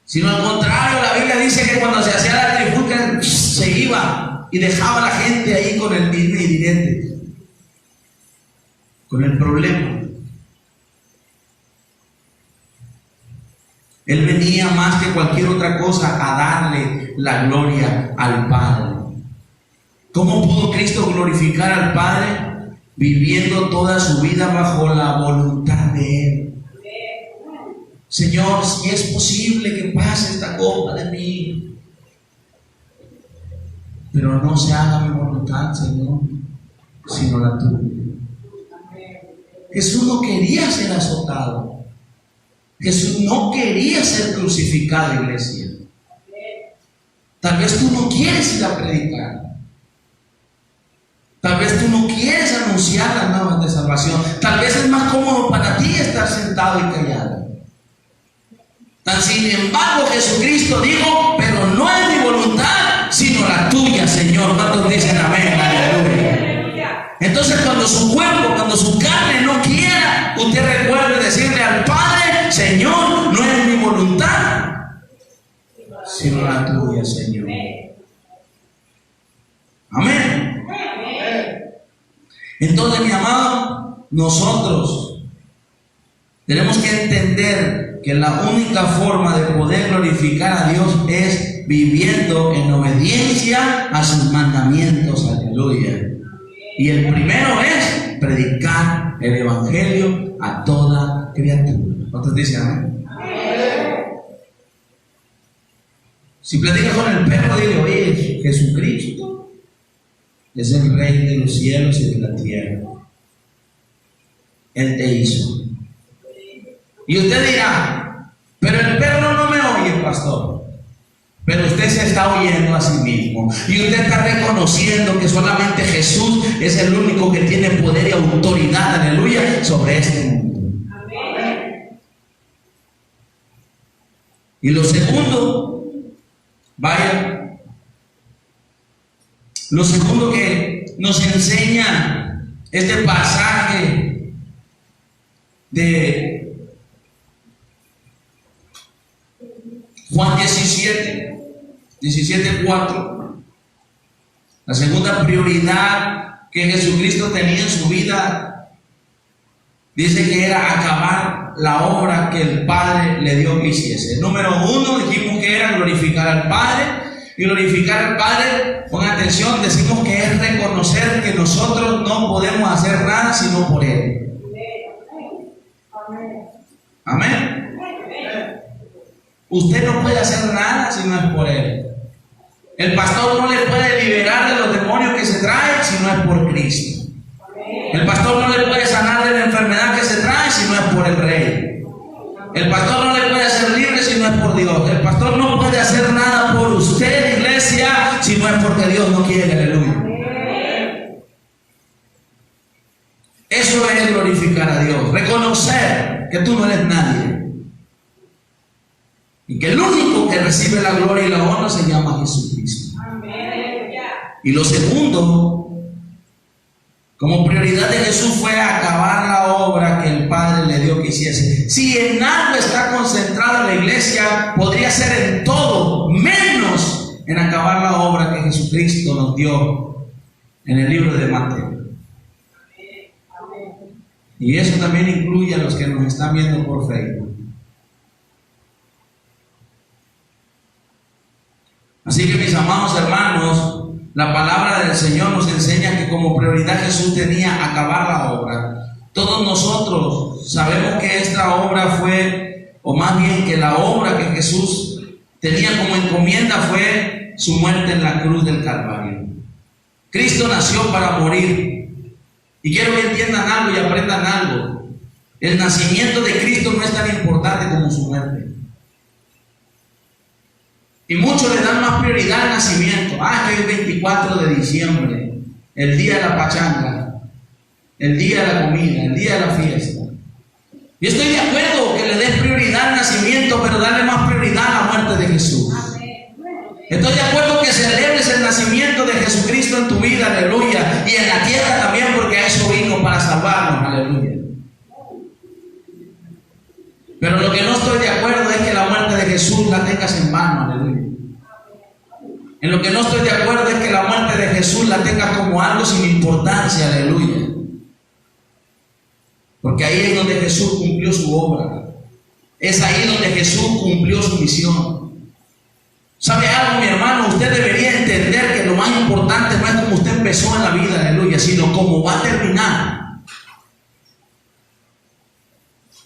sino al contrario. La Biblia dice que cuando se hacía la trifulca se iba y dejaba a la gente ahí con el dime y direte, con el problema. Él venía más que cualquier otra cosa a darle la gloria al Padre. ¿Cómo pudo Cristo glorificar al Padre? Viviendo toda su vida bajo la voluntad de Él. Señor, si es posible que pase esta copa de mí. pero no se haga mi voluntad, Señor, sino la tuya. Jesús no quería ser azotado. Jesús no quería ser crucificado, iglesia. Tal vez tú no quieres ir a predicar. Tal vez tú no quieres anunciar las nuevas de salvación. Tal vez es más cómodo para ti estar sentado y callado. Sin embargo, Jesucristo dijo, pero no es mi voluntad, sino la tuya, Señor. ¿Cuántos dicen amén? Aleluya. Entonces, cuando su cuerpo, cuando su carne no quiera, usted recuerde decirle al Padre, Señor, no es mi voluntad, sino la tuya, Señor. Amén. Entonces, mi amado, nosotros tenemos que entender que la única forma de poder glorificar a Dios es viviendo en obediencia a sus mandamientos. Aleluya. Y el primero es predicar el evangelio a toda criatura. ¿Cuántos dicen amén? Si platicas con el perro, dile, oye, Jesucristo es el Rey de los cielos y de la tierra. Él te hizo. Y usted dirá, pero el perro no me oye, pastor. Pero usted se está oyendo a sí mismo. Y usted está reconociendo que solamente Jesús es el único que tiene poder y autoridad, aleluya, sobre este mundo. Amén. Y lo segundo, vaya, lo segundo que nos enseña este pasaje de Juan 17:4, la segunda prioridad que Jesucristo tenía en su vida, dice que era acabar la obra que el Padre le dio que hiciese. Número 1, dijimos que era glorificar al Padre, y glorificar al Padre, con atención, decimos que es reconocer que nosotros no podemos hacer nada sino por Él. Amén. Usted no puede hacer nada si no es por Él. El pastor no le puede liberar de los demonios que se trae si no es por Cristo. El pastor no le puede sanar de la enfermedad que se trae si no es por el Rey. El pastor no le puede hacer libre si no es por Dios. El pastor no puede hacer nada por usted, iglesia, si no es porque Dios no quiere. Aleluya. Eso es glorificar a Dios. Reconocer que tú no eres nadie. Y que el único que recibe la gloria y la honra se llama Jesucristo. Amén. Y lo segundo, como prioridad de Jesús, fue acabar la obra que el Padre le dio que hiciese. Si en algo está concentrada la iglesia, podría ser en todo, menos en acabar la obra que Jesucristo nos dio en el libro de Mateo. Y eso también incluye a los que nos están viendo por Facebook. Así que, mis amados hermanos, la palabra del Señor nos enseña que como prioridad Jesús tenía acabar la obra. Todos nosotros sabemos que esta obra fue, o más bien que la obra que Jesús tenía como encomienda fue su muerte en la cruz del Calvario. Cristo nació para morir. Y quiero que entiendan algo y aprendan algo. El nacimiento de Cristo no es tan importante como su muerte. Y muchos le dan más prioridad al nacimiento. Que es el 24 de diciembre, el día de la pachanga, el día de la comida, el día de la fiesta. Yo estoy de acuerdo que le des prioridad al nacimiento, pero darle más prioridad a la muerte de Jesús. Estoy de acuerdo que celebres el nacimiento de Jesucristo en tu vida, aleluya, y en la tierra también, porque a eso vino, para salvarnos, aleluya. Pero lo que no estoy de acuerdo es que la muerte de Jesús la tengas en vano, aleluya. En lo que no estoy de acuerdo es que la muerte de Jesús la tengas como algo sin importancia, aleluya. Porque ahí es donde Jesús cumplió su obra. Es ahí donde Jesús cumplió su misión. ¿Sabe algo, mi hermano? Usted debería entender que lo más importante no es cómo usted empezó en la vida, aleluya, sino cómo va a terminar.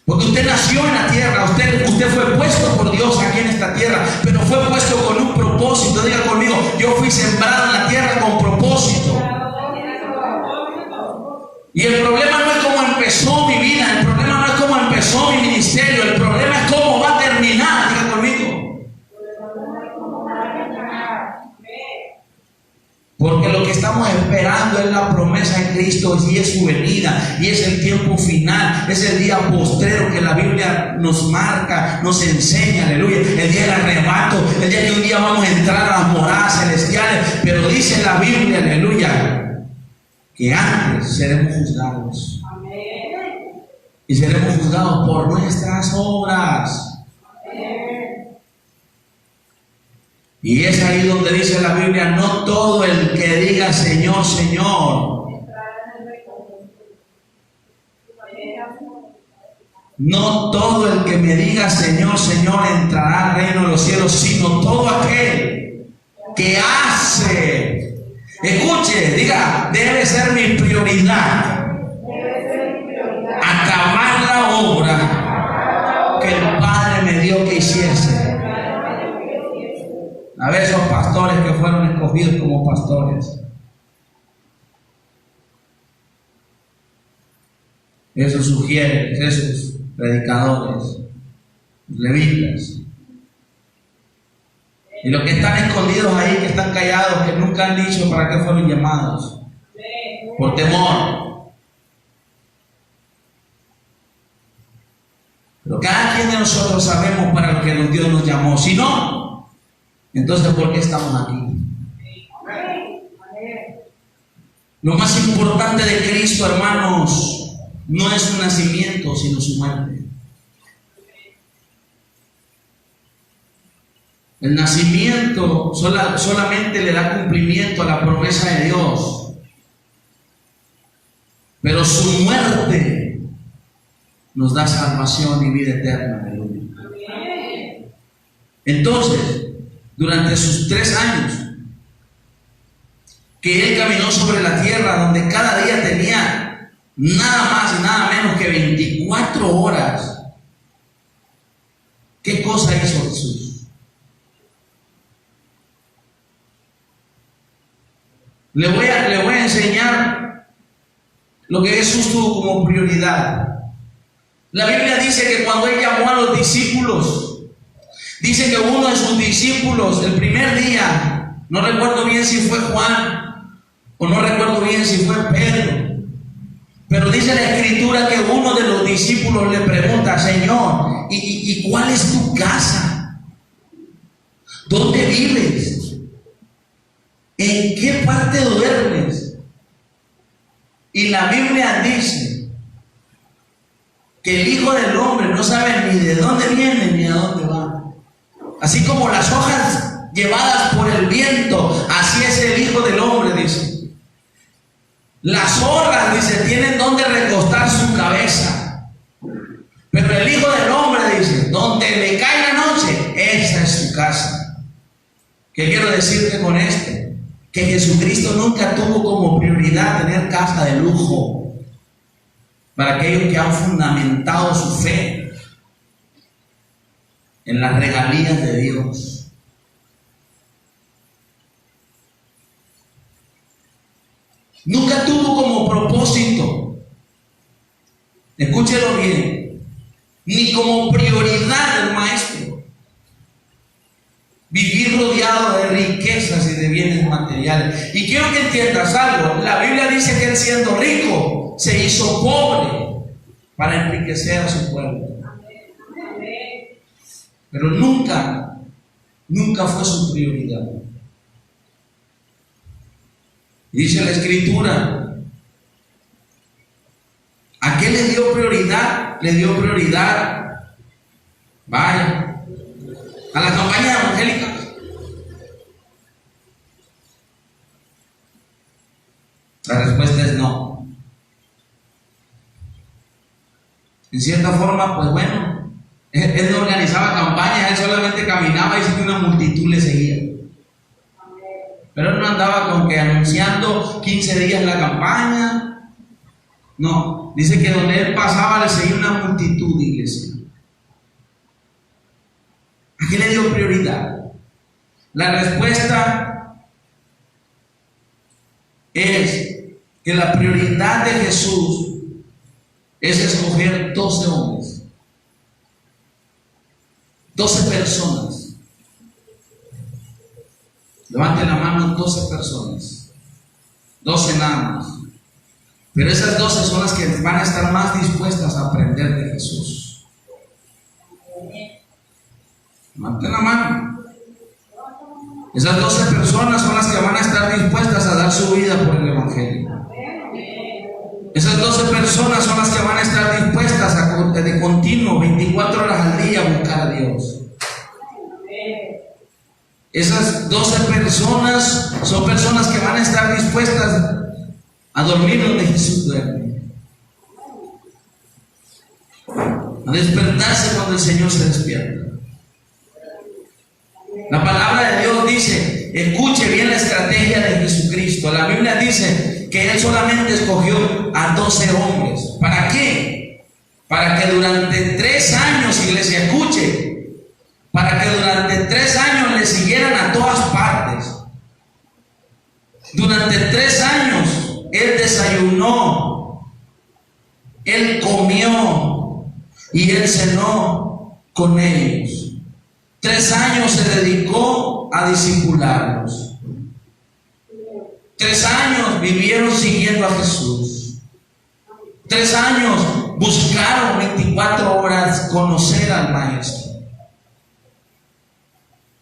Porque usted nació en la tierra, usted fue puesto por Dios aquí en esta tierra, pero fue puesto con un propósito. Diga conmigo, yo fui sembrado en la tierra Y el problema no es cómo empezó mi vida, el problema no es cómo empezó mi ministerio, el problema es cómo va a terminar. Diga conmigo. Porque lo que estamos esperando es la promesa de Cristo y es su venida, y es el tiempo final, es el día postrero que la Biblia nos marca, nos enseña, aleluya, el día del arrebato, el día que un día vamos a entrar a las moradas celestiales. Pero dice la Biblia, aleluya, que antes seremos juzgados. Y seremos juzgados por nuestras obras. Y es ahí donde dice la Biblia: no todo el que diga Señor, Señor, no todo el que me diga Señor, Señor entrará al reino de los cielos, sino todo aquel que hace. Escuche, diga: debe ser mi prioridad acabar la obra que el Padre me dio que hiciese. A ver, esos pastores que fueron escogidos como pastores, esos sugieres, esos predicadores, levitas, y los que están escondidos ahí, que están callados, que nunca han dicho para qué fueron llamados, por temor. Pero cada quien de nosotros sabemos para lo que Dios nos llamó. Si no, entonces, ¿por qué estamos aquí? Lo más importante de Cristo, hermanos, no es su nacimiento, sino su muerte. El nacimiento solamente le da cumplimiento a la promesa de Dios, pero su muerte nos da salvación y vida eterna. Aleluya. Entonces, durante sus 3 años que Él caminó sobre la tierra, donde cada día tenía nada más y nada menos que 24 horas, ¿qué cosa hizo Jesús? Le voy a enseñar lo que Jesús tuvo como prioridad. La Biblia dice que cuando Él llamó a los discípulos, dice que uno de sus discípulos, el primer día, no recuerdo bien si fue Juan o no recuerdo bien si fue Pedro, pero dice la Escritura que uno de los discípulos le pregunta: Señor, ¿y cuál es tu casa? ¿Dónde vives? ¿En qué parte duermes? Y la Biblia dice que el Hijo del Hombre no sabe ni de dónde viene ni a dónde va. Así como las hojas llevadas por el viento, así es el Hijo del Hombre, dice. Las zorras, dice, tienen donde recostar su cabeza, pero el Hijo del Hombre, dice, donde le cae la noche, esa es su casa. ¿Qué quiero decirte con esto? Que Jesucristo nunca tuvo como prioridad tener casa de lujo para aquellos que han fundamentado su fe en las regalías de Dios. Nunca tuvo como propósito, escúchelo bien, ni como prioridad del maestro, vivir rodeado de riquezas y de bienes materiales. Y quiero que entiendas algo: la Biblia dice que Él, siendo rico, se hizo pobre para enriquecer a su pueblo. Pero nunca fue su prioridad. Y dice la Escritura: ¿a qué le dio prioridad? Le dio prioridad, vaya, a la campaña evangélica. La respuesta es no. En cierta forma, pues bueno, él no organizaba campañas, él solamente caminaba y sí que una multitud le seguía. Pero él no andaba con que anunciando 15 días la campaña. No, dice que donde él pasaba le seguía una multitud de iglesia. ¿A qué le dio prioridad? La respuesta es que la prioridad de Jesús es escoger 12 hombres, 12 personas. Levanten la mano 12 personas, 12 nada más. Pero esas 12 son las que van a estar más dispuestas a aprender de Jesús. Levanten la mano. Esas 12 personas son las que van a estar dispuestas a dar su vida por el Evangelio. Esas 12 personas son las que van a estar dispuestas a de continuo, 24 horas al día, a buscar a Dios. Esas 12 personas son personas que van a estar dispuestas a dormir donde Jesús duerme, a despertarse cuando el Señor se despierta. La palabra de Dios dice, escuche bien la estrategia de Jesucristo. La Biblia dice que Él solamente escogió a 12 hombres. ¿Para qué? Para que durante 3 años, iglesia, escuche, para que durante 3 años le siguieran a todas partes. Durante 3 años Él desayunó, Él comió y Él cenó con ellos. 3 años se dedicó a discipularlos. 3 años vivieron siguiendo a Jesús. 3 años buscaron 24 horas conocer al Maestro.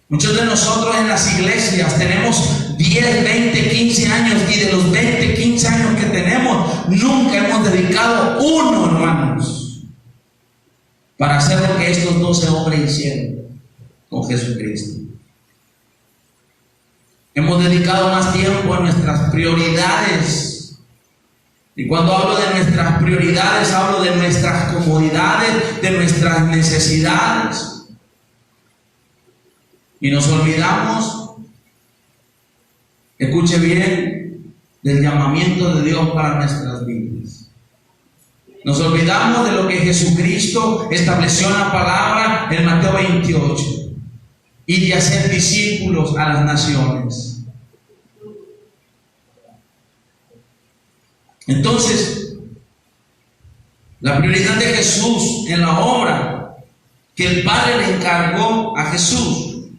Muchos de nosotros en las iglesias tenemos 10, 20, 15 años y de los 20, 15 años que tenemos, nunca hemos dedicado uno, hermanos, para hacer lo que estos 12 hombres hicieron con Jesucristo. Hemos dedicado más tiempo a nuestras prioridades. Y cuando hablo de nuestras prioridades, hablo de nuestras comodidades, de nuestras necesidades. Y nos olvidamos, escuche bien, del llamamiento de Dios para nuestras vidas. Nos olvidamos de lo que Jesucristo estableció en la palabra en Mateo 28. Y de hacer discípulos a las naciones. Entonces, la prioridad de Jesús en la obra que el Padre le encargó a Jesús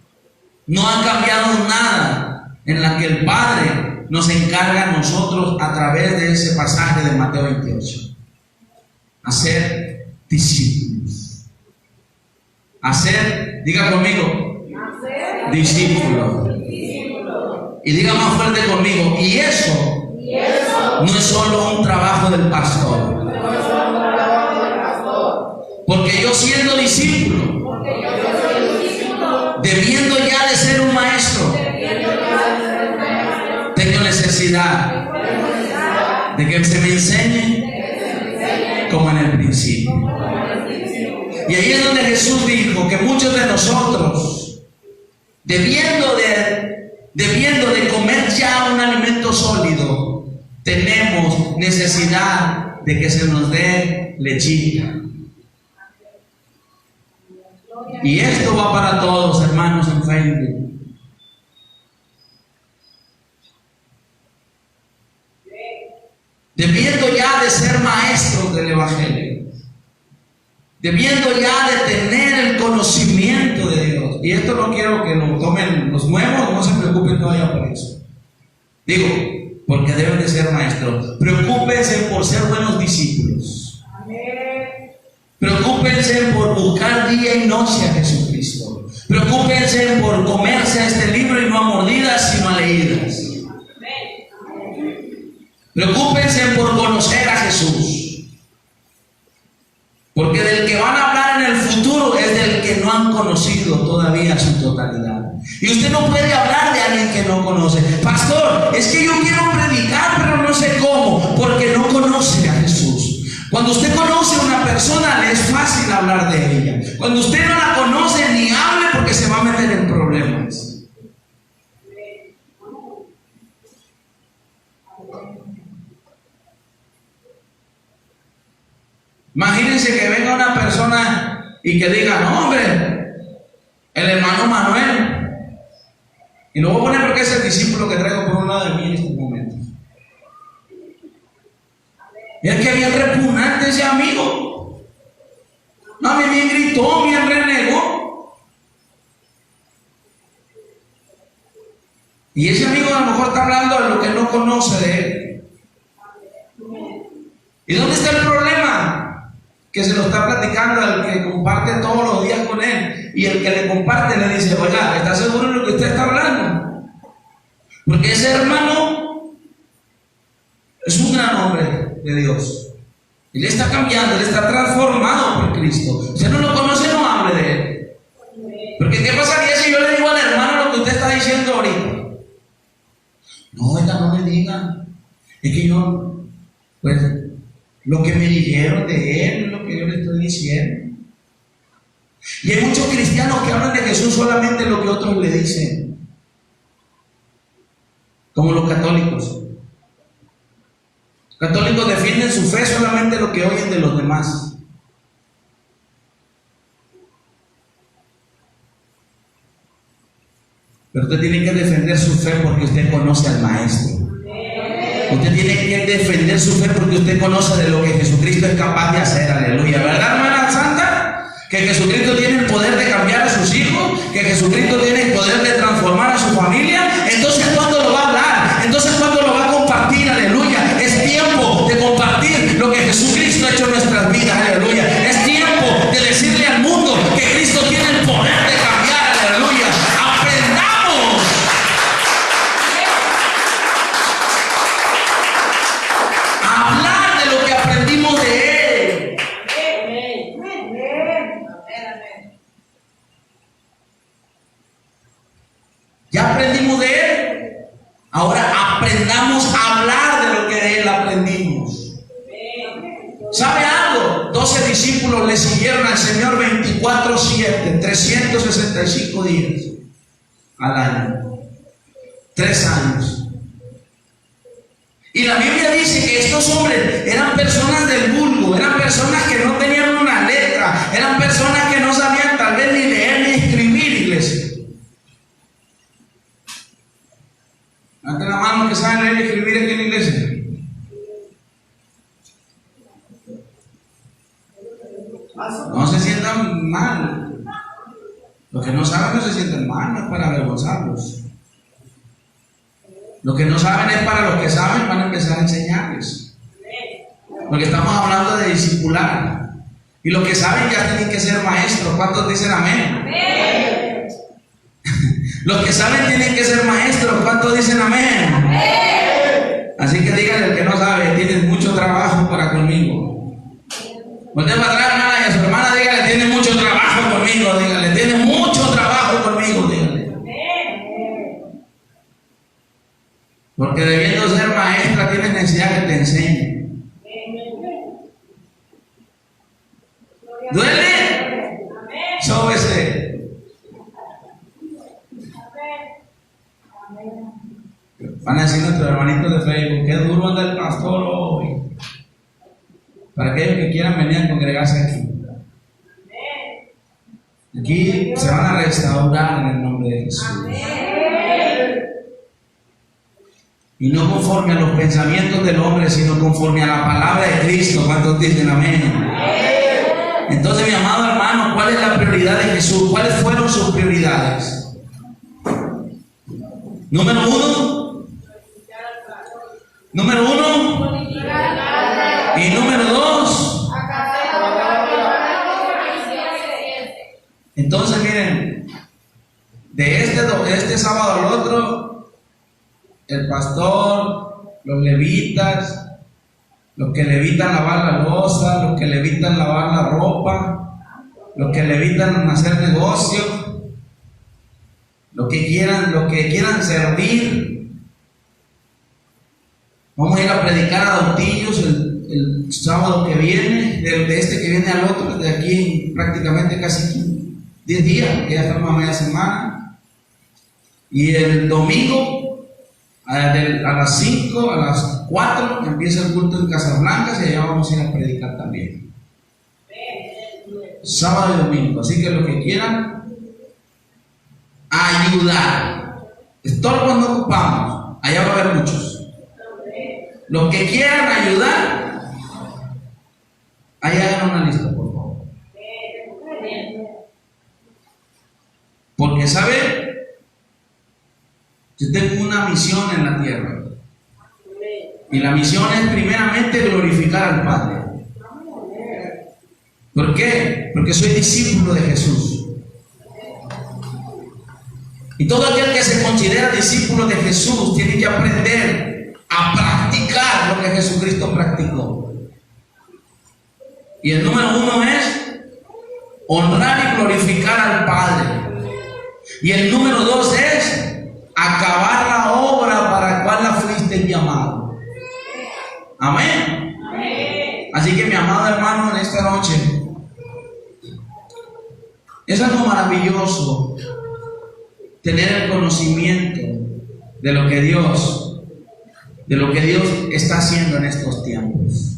no ha cambiado nada en la que el Padre nos encarga a nosotros a través de ese pasaje de Mateo 28. Hacer discípulos. Hacer, diga conmigo, discípulo. Y diga más fuerte conmigo, y eso no es solo un trabajo del pastor. Porque yo siendo discípulo, debiendo ya de ser un maestro, tengo necesidad de que se me enseñe como en el principio. Y ahí es donde Jesús dijo que muchos de nosotros, debiendo de comer ya un alimento sólido, tenemos necesidad de que se nos dé lechita. Y esto va para todos, hermanos, en Facebook. Debiendo ya de ser maestros del Evangelio, debiendo ya de tener el conocimiento de Dios. Y esto no quiero que lo tomen los nuevos, no se preocupen todavía por eso. Digo, porque deben de ser maestros. Preocúpense por ser buenos discípulos. Preocúpense por buscar día y noche a Jesucristo. Preocúpense por comerse a este libro y no a mordidas, sino a leídas. Preocúpense por conocer a Jesús. Porque del que van a hablar en el futuro es del que no han conocido todavía su totalidad. Y usted no puede hablar de alguien que no conoce. Pastor, es que yo quiero predicar, pero no sé cómo, porque no conoce a Jesús. Cuando usted conoce a una persona, le es fácil hablar de ella. Cuando usted no la conoce, ni hable porque se va a meter en problemas. Imagínense que venga una persona y que diga, no, hombre, el hermano Manuel. Y lo voy a poner porque es el discípulo que traigo por un lado de mí en estos momentos. Es que bien repugnante ese amigo. Mami, bien gritó, bien renegó. Y ese amigo a lo mejor está hablando de lo que no conoce de él. ¿Y dónde está el problema? Que se lo está platicando al que comparte todos los días con él. Y el que le comparte le dice: oiga, ¿está seguro de lo que usted está hablando? Porque ese hermano es un gran hombre de Dios. Él está cambiando, él está transformado por Cristo. Usted no lo conoce, no hable de él. Porque ¿qué pasaría si yo le digo al hermano lo que usted está diciendo ahorita? No, oiga, no me digan. Es que yo, pues, lo que me dijeron de él es lo que yo le estoy diciendo. Y hay muchos cristianos que hablan de Jesús solamente lo que otros le dicen. Como los católicos. Católicos defienden su fe solamente lo que oyen de los demás. Pero usted tiene que defender su fe porque usted conoce al Maestro. Usted tiene que defender su fe porque usted conoce de lo que Jesucristo es capaz de hacer. Aleluya. ¿Verdad, hermana santa? Que Jesucristo tiene el poder de cambiar a sus hijos, que Jesucristo tiene el poder de transformar a su familia. Entonces, ¿cuándo lo va a hablar? Entonces, ¿cuándo lo va a compartir? Aleluya. Es tiempo de compartir lo que Jesucristo ha hecho en nuestras vidas. Aleluya. Es tiempo de decirle al mundo que Cristo tiene el poder de cambiar. Aleluya. Aprendamos a hablar de lo que aprendimos de Él. Ya aprendimos de Él. Ahora aprendamos a hablar de lo que de Él aprendimos. ¿Sabe algo? 12 discípulos le siguieron al Señor 24/7, 365 días al año. 3 años. Y la Biblia dice que estos hombres eran personas del vulgo, eran personas que no tenían una letra, eran personas que no sabían tal vez ni leer ni escribir, iglesia. Ante la mano que saben leer y escribir aquí en la iglesia. No se sientan mal. Los que no saben no se sientan mal, no es para avergonzarlos. Los que no saben es para los que saben, van a empezar a enseñarles. Porque estamos hablando de discipular. Y los que saben ya tienen que ser maestros. ¿Cuántos dicen amén? Amén. Los que saben tienen que ser maestros. ¿Cuántos dicen amén? Amén. Así que díganle al que no sabe, tienen mucho trabajo para conmigo. Usted va atrás, hermana, y a su hermana, dígale, tiene mucho trabajo conmigo, dígale, tiene mucho trabajo conmigo, dígale. Porque debiendo ser maestra, tienes necesidad que te enseñe. ¿Duele? Sóbese. Van a decir nuestros hermanitos de Facebook, qué duro anda el pastor hoy. Para aquellos que quieran venir a congregarse aquí. Aquí se van a restaurar en el nombre de Jesús. Y no conforme a los pensamientos del hombre, sino conforme a la palabra de Cristo. ¿Cuántos dicen amén? Entonces, mi amado hermano, ¿cuál es la prioridad de Jesús? ¿Cuáles fueron sus prioridades? Número uno. Y número 2. Entonces, miren, de este sábado al otro, el pastor, los levitas, los que levitan lavar la loza, los que levitan lavar la ropa, los que levitan hacer negocio, los que quieran servir. Vamos a ir a predicar a Dautillos el sábado que viene, de este que viene al otro, de aquí prácticamente casi 10 días, que ya estamos a media semana. Y el domingo a las 5, a las 4 empieza el culto en Casablanca y allá vamos a ir a predicar también. Sábado y domingo. Así que los que quieran ayudar, estorbos no ocupamos, allá va a haber muchos. Los que quieran ayudar, Ahí hagan una lista, por favor. Porque, ¿sabe? Yo tengo una misión en la tierra. Y la misión es primeramente glorificar al Padre. ¿Por qué? Porque soy discípulo de Jesús. Y todo aquel que se considera discípulo de Jesús tiene que aprender a practicar lo que Jesucristo practicó. Y el número 1 es honrar y glorificar al Padre. Y el número 2 es acabar la obra para la cual la fuiste llamado. Amén. Así que mi amado hermano, en esta noche es algo maravilloso tener el conocimiento de lo que Dios está haciendo en estos tiempos.